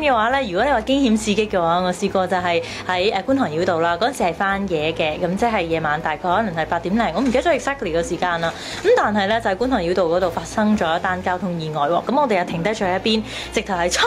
嘅話咧，如果你話驚險刺激嘅話，我試過就係喺觀塘繞道啦，嗰陣時係翻夜嘅，咁即係夜晚大概可能係8點零，我唔記得咗 exactly 個時間啦。咁但係咧就係觀塘繞道嗰度發生咗一單交通意外喎，咁我哋又停低咗一邊，直頭係衝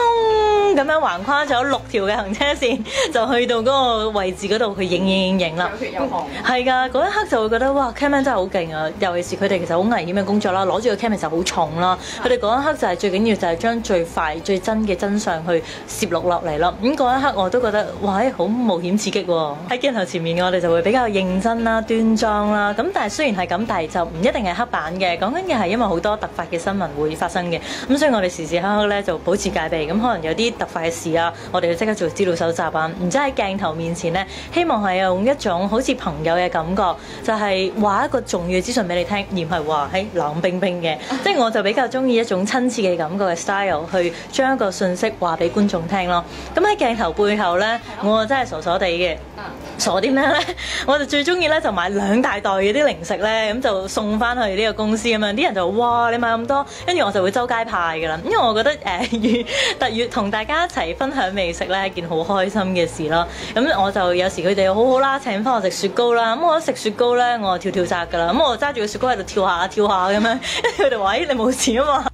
咁樣橫跨咗6條嘅行車線，就去到嗰個位置嗰度去影啦。有血有汗。係㗎，嗰一刻就會覺得哇 cameraman 真係好勁啊！尤其是佢哋其實好危險嘅工作啦，攞住個 camera 就好重啦。佢哋嗰一刻就係最緊要就係將最快最真嘅真相去攝錄落嚟咯。咁嗰一刻我都覺得哇，好冒險刺激喎！喺鏡頭前面我哋就會比較認真啦、端莊啦。咁但係雖然係咁，但係就唔一定係黑板嘅。講緊嘅係因為好多突發嘅新聞會發生嘅，咁所以我哋時時刻刻咧就保持戒備。咁可能有啲突發嘅事啊，我哋要即刻做資料搜集啊。然之後喺鏡頭面前咧，希望係用一種好似朋友嘅感覺，就係話一個重要資訊俾你聽，而唔係話喺冷冰冰嘅。即係我就比較中意一種親切嘅感覺嘅 style，去將一個信息話俾觀眾聽咯。咁喺鏡頭背後咧，我真係傻傻地嘅。傻啲咩咧？我就最中意咧就買2大袋嘅啲零食咧，咁就送翻去呢個公司咁樣。啲人就哇，你買咁多，跟住我就會周街派噶啦。因為我覺得越同大家一齊分享美食咧，係件好開心嘅事咯。咁我就有時佢哋好好啦，請翻我食雪糕啦。咁我一食雪糕咧，我就跳跳紮噶啦。咁我揸住個雪糕喺度跳下咁樣，跟住佢哋話：你冇事啊嘛？